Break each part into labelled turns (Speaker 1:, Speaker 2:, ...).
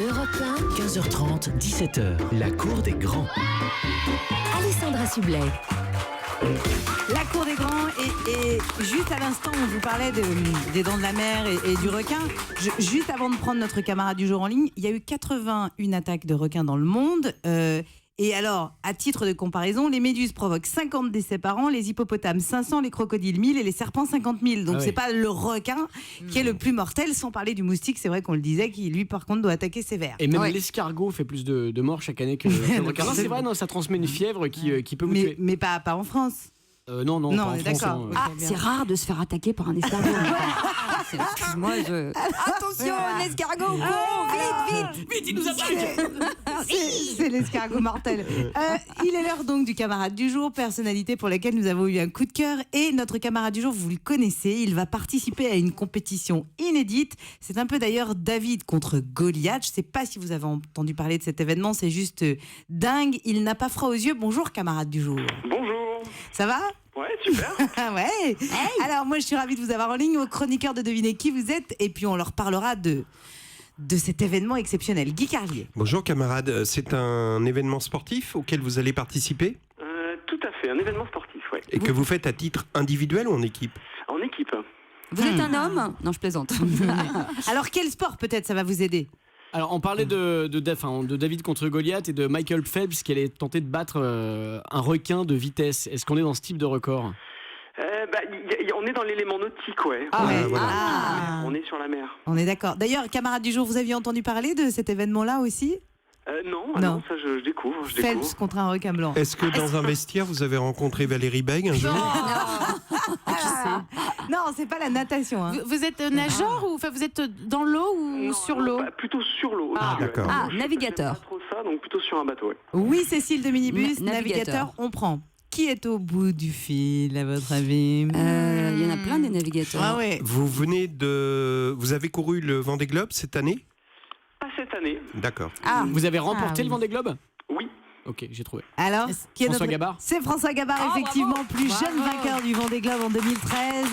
Speaker 1: Europe 1,
Speaker 2: 15h30, 17h, la cour des grands.
Speaker 1: Alessandra Sublet.
Speaker 3: La cour des grands et juste à l'instant on vous parlait des dents de la mer et du requin. Juste avant de prendre notre camarade du jour en ligne, il y a eu 81 attaques de requins dans le monde. Et alors, à titre de comparaison, les méduses provoquent 50 décès par an, les hippopotames 500, les crocodiles 1000 et les serpents 50 000. Donc c'est pas le requin qui est le plus mortel, sans parler du moustique, c'est vrai qu'on le disait, qui lui par contre doit attaquer sévère.
Speaker 4: Et même l'escargot fait plus de morts chaque année que le requin. Non, c'est vrai, non, ça transmet une fièvre qui peut vous tuer.
Speaker 3: Mais pas en France.
Speaker 4: Non,
Speaker 3: Non,
Speaker 4: pas en
Speaker 3: on est
Speaker 4: France.
Speaker 3: d'accord.
Speaker 4: Hein.
Speaker 3: Oui.
Speaker 5: Ah, c'est rare de se faire attaquer par un escargot. Excuse-moi, Attention, un escargot, vite.
Speaker 4: Vite, il nous attaque.
Speaker 3: C'est l'escargot mortel. Il est l'heure donc du camarade du jour, personnalité pour laquelle nous avons eu un coup de cœur. Et notre camarade du jour, vous le connaissez, il va participer à une compétition inédite. C'est un peu d'ailleurs David contre Goliath. Je ne sais pas si vous avez entendu parler de cet événement, c'est juste dingue. Il n'a pas froid aux yeux. Bonjour camarade du jour.
Speaker 6: Bonjour.
Speaker 3: Ça va ?
Speaker 6: Ouais, super.
Speaker 3: Ouais. Hey. Alors moi je suis ravie de vous avoir en ligne, aux chroniqueurs de deviner qui vous êtes, et puis on leur parlera de cet événement exceptionnel. Guy Carlier.
Speaker 7: Bonjour camarades, c'est un événement sportif auquel vous allez participer
Speaker 6: Tout à fait, un événement sportif, ouais.
Speaker 7: et que vous faites à titre individuel ou en équipe?
Speaker 6: En équipe.
Speaker 5: Vous êtes un homme? Non, je plaisante.
Speaker 3: Alors quel sport peut-être ça va vous aider?
Speaker 4: Alors, on parlait de David contre Goliath et de Michael Phelps qui allait tenter de battre un requin de vitesse. Est-ce qu'on est dans ce type de record?
Speaker 6: On est dans l'élément nautique, ouais.
Speaker 7: Voilà.
Speaker 6: On est sur la mer.
Speaker 3: On est d'accord. D'ailleurs, camarade du jour, vous aviez entendu parler de cet événement-là aussi?
Speaker 6: Non, ça je découvre.
Speaker 3: Phelps contre un requin blanc.
Speaker 7: Est-ce que dans un vestiaire vous avez rencontré Valérie Beg un jour?
Speaker 3: Non, c'est pas la natation. Hein.
Speaker 8: Vous êtes nageur ou vous êtes dans l'eau ou sur l'eau?
Speaker 6: Plutôt sur l'eau.
Speaker 7: Ah, d'accord.
Speaker 5: Ah,
Speaker 6: Je
Speaker 5: navigateur.
Speaker 6: fais pas trop ça, donc plutôt sur un bateau, ouais.
Speaker 3: Oui, Cécile de Minibus,
Speaker 5: Navigateur.
Speaker 3: navigateur, on prend. Qui est au bout du fil, à votre avis?
Speaker 5: Il y en a plein des navigateurs.
Speaker 3: Ah ouais.
Speaker 7: Vous avez couru le Vendée Globe cette année?
Speaker 6: Pas cette année.
Speaker 7: D'accord.
Speaker 5: Ah,
Speaker 4: Vous avez remporté
Speaker 3: oui.
Speaker 4: le Vendée Globe?
Speaker 6: Oui.
Speaker 4: Ok, j'ai trouvé.
Speaker 3: Alors, qui est
Speaker 4: François Gabard?
Speaker 3: C'est François Gabard, effectivement, plus jeune vainqueur du Vendée Globe en 2013,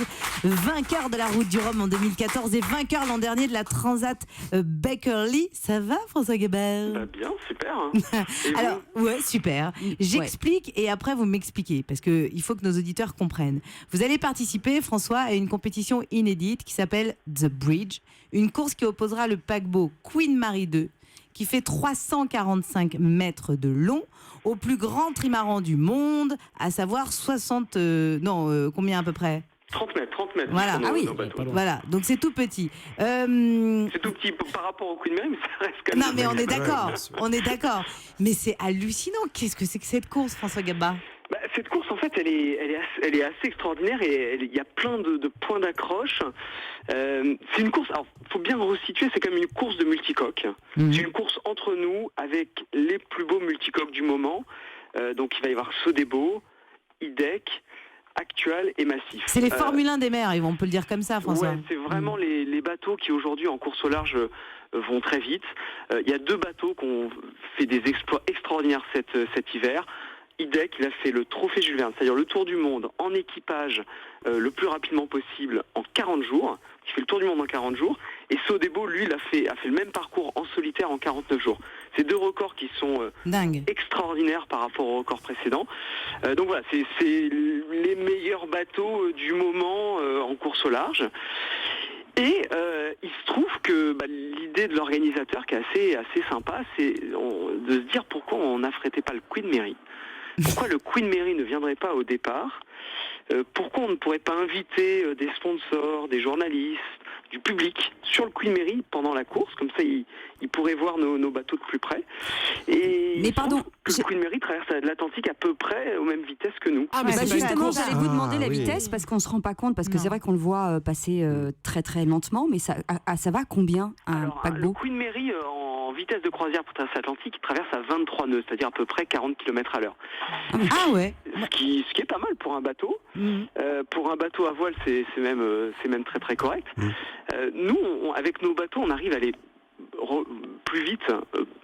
Speaker 3: vainqueur de la Route du Rhum en 2014 et vainqueur l'an dernier de la Transat Bakerley. Ça va, François Gabard?
Speaker 6: Bien, super. Hein. Et vous?
Speaker 3: Alors, ouais, super. J'explique et après vous m'expliquez parce que il faut que nos auditeurs comprennent. Vous allez participer, François, à une compétition inédite qui s'appelle The Bridge, une course qui opposera le paquebot Queen Mary 2, qui fait 345 mètres de long, au plus grand trimaran du monde, à savoir combien à peu près?
Speaker 6: 30 mètres.
Speaker 3: Voilà.
Speaker 6: sur
Speaker 5: Ah oui.
Speaker 6: nos bateaux.
Speaker 3: Voilà, donc c'est tout petit.
Speaker 6: C'est tout petit par rapport au Queen Mary, mais ça reste quand même...
Speaker 3: Non mais on est d'accord,
Speaker 7: bien sûr.
Speaker 3: on est d'accord. Mais c'est hallucinant, qu'est-ce que c'est que cette course, François Gabard?
Speaker 6: Cette course, en fait, elle est assez extraordinaire et il y a plein de points d'accroche. C'est une course, alors faut bien resituer, c'est comme une course de multicoques. C'est une course entre nous avec les plus beaux multicoques du moment. Donc il va y avoir Sodebo, IDEC, Actual et Massif.
Speaker 3: C'est les Formule 1 des mers, on peut le dire comme ça, François.
Speaker 6: Ouais, c'est vraiment les bateaux qui aujourd'hui en course au large vont très vite. Il y a 2 bateaux qui ont fait des exploits extraordinaires cet hiver. IDEC, il a fait le trophée Jules Verne, c'est-à-dire le tour du monde en équipage le plus rapidement possible en 40 jours. Il fait le tour du monde en 40 jours. Et Sodebo, lui, a fait le même parcours en solitaire en 49 jours. C'est 2 records qui sont
Speaker 3: Dingue.
Speaker 6: extraordinaires par rapport au record précédent. Donc voilà, c'est les meilleurs bateaux du moment en course au large. Et il se trouve que l'idée de l'organisateur qui est assez sympa, c'est de se dire pourquoi on n'affrétait pas le Queen Mary. Pourquoi le Queen Mary ne viendrait pas au départ? Pourquoi on ne pourrait pas inviter des sponsors, des journalistes, du public sur le Queen Mary pendant la course? Comme ça, ils pourraient voir nos bateaux de plus près. Et
Speaker 5: Mais pardon,
Speaker 6: que le Queen Mary traverse l'Atlantique à peu près aux mêmes vitesses que nous.
Speaker 4: Ah, mais
Speaker 3: Ouais,
Speaker 4: c'est pas une
Speaker 5: justement,
Speaker 4: course.
Speaker 5: j'allais vous demander la
Speaker 7: Ah, oui.
Speaker 5: vitesse parce qu'on se rend pas compte, parce que
Speaker 3: Non.
Speaker 5: c'est vrai qu'on le voit passer très très lentement, mais ça va combien un
Speaker 6: Alors, le
Speaker 5: paquebot?
Speaker 6: Queen Mary en vitesse de croisière pour traverser l'Atlantique, il traverse à 23 nœuds, c'est-à-dire à peu près 40 km à l'heure.
Speaker 3: Ah ouais.
Speaker 6: Ce qui est pas mal pour un bateau. Pour un bateau à voile, c'est même très très correct. Nous, avec nos bateaux, on arrive à aller plus vite.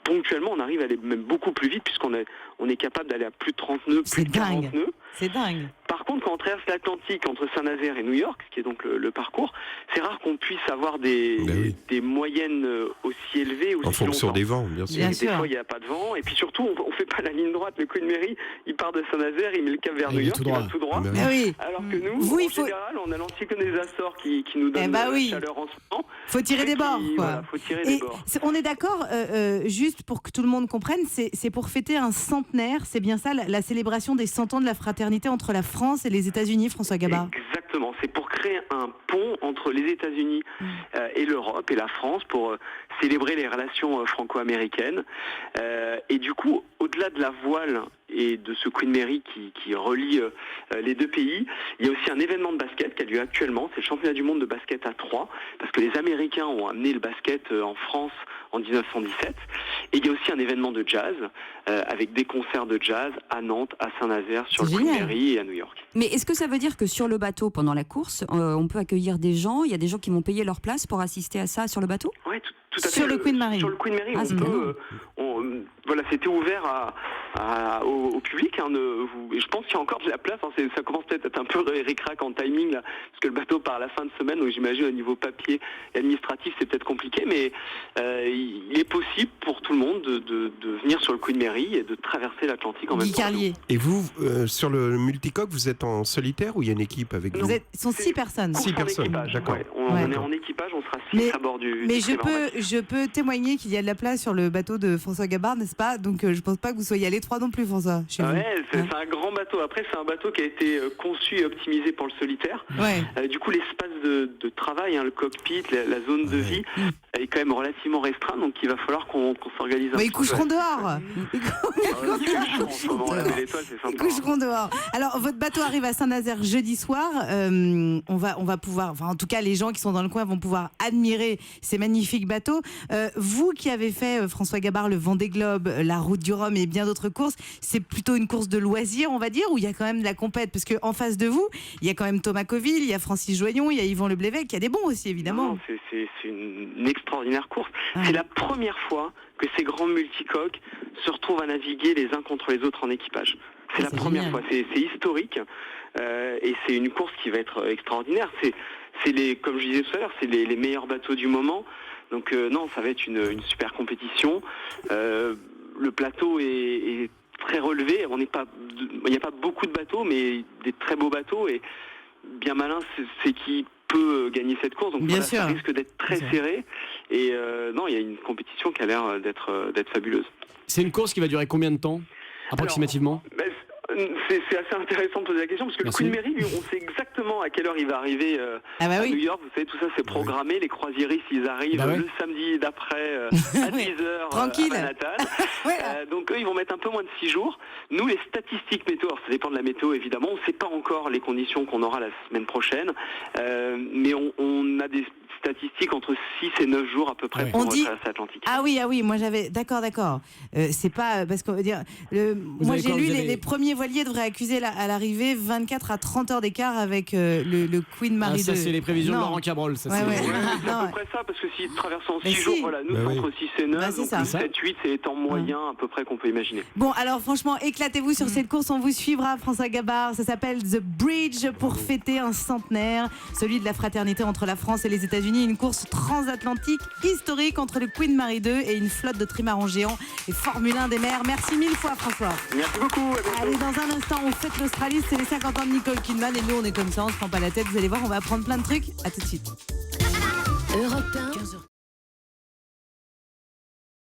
Speaker 6: Ponctuellement, on arrive à aller même beaucoup plus vite puisqu'on est capable d'aller à plus de 30 nœuds, plus
Speaker 3: C'est
Speaker 6: de 40
Speaker 3: dingue.
Speaker 6: nœuds.
Speaker 3: C'est dingue.
Speaker 6: Par contre, quand on traverse l'Atlantique entre Saint-Nazaire et New York, ce qui est donc le parcours, c'est rare qu'on puisse avoir des moyennes aussi élevées aussi
Speaker 7: en fonction
Speaker 6: longtemps.
Speaker 7: des vents, bien sûr.
Speaker 3: Bien
Speaker 6: Des
Speaker 3: sûr.
Speaker 6: fois, il n'y a pas de vent. Et puis surtout, on ne fait pas la ligne droite. Le Queen Mary, il part de Saint-Nazaire, il met le cap vers
Speaker 4: Il
Speaker 6: New
Speaker 4: est
Speaker 6: York,
Speaker 4: tout
Speaker 6: il va
Speaker 4: droit.
Speaker 6: tout droit.
Speaker 7: Bah
Speaker 3: Ah oui.
Speaker 6: Alors que nous,
Speaker 3: Vous,
Speaker 6: en
Speaker 3: il faut-
Speaker 6: général, on a l'anticyclone des Açores qui nous donne
Speaker 3: bah oui.
Speaker 6: la chaleur en ce moment.
Speaker 3: Faut tirer des bords, quoi.
Speaker 6: Voilà, faut tirer
Speaker 3: Et
Speaker 6: des bords.
Speaker 3: on est d'accord, juste pour que tout le monde comprenne, c'est pour fêter un centenaire, c'est bien ça, la célébration des 100 ans de la fraternité entre la France et les États-Unis, François Gabard.
Speaker 6: Exactement, c'est pour créer un pont entre les États-Unis et l'Europe et la France pour célébrer les relations franco-américaines. Et du coup, au-delà de la voile et de ce Queen Mary qui relie les deux pays, il y a aussi un événement de basket qui a lieu actuellement, c'est le championnat du monde de basket à 3, parce que les Américains ont amené le basket en France en 1917. Et il y a aussi un événement de jazz, avec des concerts de jazz à Nantes, à Saint-Nazaire, sur le
Speaker 3: C'est
Speaker 6: Queen
Speaker 3: génial.
Speaker 6: Mary et à New York.
Speaker 5: Mais est-ce que ça veut dire que sur le bateau, pendant la course, on peut accueillir des gens? Il y a des gens qui vont payer leur place pour assister à ça sur le bateau?
Speaker 6: Ouais, tout à fait.
Speaker 3: Sur le Queen Mary.
Speaker 6: Sur le Queen Mary,
Speaker 5: Ah,
Speaker 6: on
Speaker 5: c'est
Speaker 6: peut. Voilà, c'était ouvert au public. Et je pense qu'il y a encore de la place. Hein, ça commence peut-être à être un peu ric-rac en timing, là, parce que le bateau part à la fin de semaine. Donc j'imagine au niveau papier et administratif, c'est peut-être compliqué. Mais il est possible pour tout le monde de venir sur le Queen Mary et de traverser l'Atlantique en même
Speaker 3: Guy
Speaker 6: temps.
Speaker 3: Carlier,
Speaker 7: Et vous, sur le multicoque, vous êtes en solitaire ou il y a une équipe avec vous?
Speaker 3: ils sont 6 personnes.
Speaker 6: Course
Speaker 7: 6
Speaker 6: en
Speaker 7: personnes,
Speaker 6: équipage,
Speaker 7: d'accord.
Speaker 6: ouais. On
Speaker 3: Ouais.
Speaker 6: est en équipage, on sera 6
Speaker 3: Mais-
Speaker 6: à bord du
Speaker 3: Mais
Speaker 6: très grand bateau.
Speaker 3: je peux témoigner qu'il y a de la place sur le bateau de François Gabard, n'est-ce pas? Donc je pense pas que vous soyez allés 3 non plus, François, chez
Speaker 6: Ouais, c'est
Speaker 3: Hein.
Speaker 6: un grand bateau. Après, c'est un bateau qui a été conçu et optimisé pour le solitaire.
Speaker 3: vous. Ouais.
Speaker 6: Du coup, l'espace de travail, le cockpit, la zone de vie, est quand même relativement restreint. Donc, il va falloir qu'on s'organise un
Speaker 3: Bah,
Speaker 6: peu.
Speaker 3: ils coucheront dehors.
Speaker 6: Il fait chaud en ce moment, la belle étoile, c'est
Speaker 3: Ils
Speaker 6: sympa.
Speaker 3: coucheront dehors. Alors, votre bateau arrive à Saint-Nazaire jeudi soir. On va pouvoir, enfin, en tout cas, les gens qui sont dans le coin vont pouvoir admirer ces magnifiques bateaux. Vous qui avez fait, François Gabard, le Vendée Globe, la Route du Rhum et bien d'autres courses, c'est plutôt une course de loisirs, on va dire, où il y a quand même de la compète? Parce qu'en face de vous, il y a quand même Thomas Coville, il y a Francis Joyon, il y a Yvon Le Blévec, il y a des bons aussi, évidemment.
Speaker 6: Non, c'est une extraordinaire course.
Speaker 3: Ah.
Speaker 6: C'est la première fois que ces grands multicoques se retrouvent à naviguer les uns contre les autres en équipage. C'est la
Speaker 3: c'est
Speaker 6: première
Speaker 3: génial.
Speaker 6: fois. C'est historique. Et c'est une course qui va être extraordinaire. Comme je disais tout à l'heure, c'est les meilleurs bateaux du moment. Donc non, ça va être une super compétition. Le plateau est très relevé. Il n'y a pas beaucoup de bateaux, mais des très beaux bateaux. Et bien malin, c'est qui peut gagner cette course. Donc
Speaker 3: Bien
Speaker 6: voilà,
Speaker 3: sûr.
Speaker 6: ça risque d'être très
Speaker 3: Bien sûr.
Speaker 6: serré. Et non, il y a une compétition qui a l'air d'être fabuleuse.
Speaker 4: C'est une course qui va durer combien de temps, approximativement?
Speaker 6: Ben, c'est assez intéressant de poser la question parce que
Speaker 4: Merci.
Speaker 6: le Queen Mary, lui, on sait exactement à quelle heure il va arriver
Speaker 3: Ah bah
Speaker 6: à
Speaker 3: oui.
Speaker 6: New York. Vous savez, tout ça c'est programmé. Les croisiéristes, ils arrivent
Speaker 4: Bah ouais.
Speaker 6: le samedi d'après à 10h
Speaker 3: Tranquille.
Speaker 6: à Manhattan.
Speaker 3: Ouais.
Speaker 6: Donc eux, ils vont mettre un peu moins de 6 jours. Nous, les statistiques météo, alors, ça dépend de la météo évidemment. On ne sait pas encore les conditions qu'on aura la semaine prochaine, mais on a des statistiques entre 6 et 9 jours à peu près
Speaker 4: Ouais.
Speaker 6: pour
Speaker 3: On dit-
Speaker 6: traverser l'Atlantique.
Speaker 3: Ah oui, moi j'avais. D'accord. C'est pas. Parce qu'on veut dire. Moi
Speaker 4: avez
Speaker 3: j'ai
Speaker 4: quoi,
Speaker 3: lu
Speaker 4: vous avez-
Speaker 3: les premiers voiliers devraient accuser à l'arrivée 24 à 30 heures d'écart avec le Queen Mary
Speaker 4: Ça,
Speaker 3: 2.
Speaker 4: c'est les prévisions
Speaker 3: Non.
Speaker 4: de Laurent Cabrol. Ça,
Speaker 3: Ouais,
Speaker 4: c'est-
Speaker 3: ouais.
Speaker 6: Ouais, c'est à
Speaker 3: Non,
Speaker 6: peu près ça, parce que s'ils traversent en
Speaker 3: Mais
Speaker 6: 6 jours,
Speaker 3: si.
Speaker 6: voilà, nous
Speaker 7: Bah
Speaker 6: c'est
Speaker 7: oui.
Speaker 6: entre 6 et 9,
Speaker 3: Bah, c'est
Speaker 6: donc
Speaker 3: ça.
Speaker 6: le 7-8 c'est en moyen à peu près qu'on peut imaginer.
Speaker 3: Bon, alors franchement, éclatez-vous sur cette course, on vous suivra, François Gabard. Ça s'appelle The Bridge pour fêter un centenaire, celui de la fraternité entre la France et les États-Unis. Une course transatlantique historique entre le Queen Mary 2 et une flotte de trimarans géants et Formule 1 des mers. Merci 1000 fois, François.
Speaker 6: Merci beaucoup, à bientôt.
Speaker 3: Allez, dans un instant, on fête l'Australie, c'est les 50 ans de Nicole Kidman et nous, on est comme ça, on se prend pas la tête. Vous allez voir, on va apprendre plein de trucs. À tout de suite.
Speaker 1: Europe 1.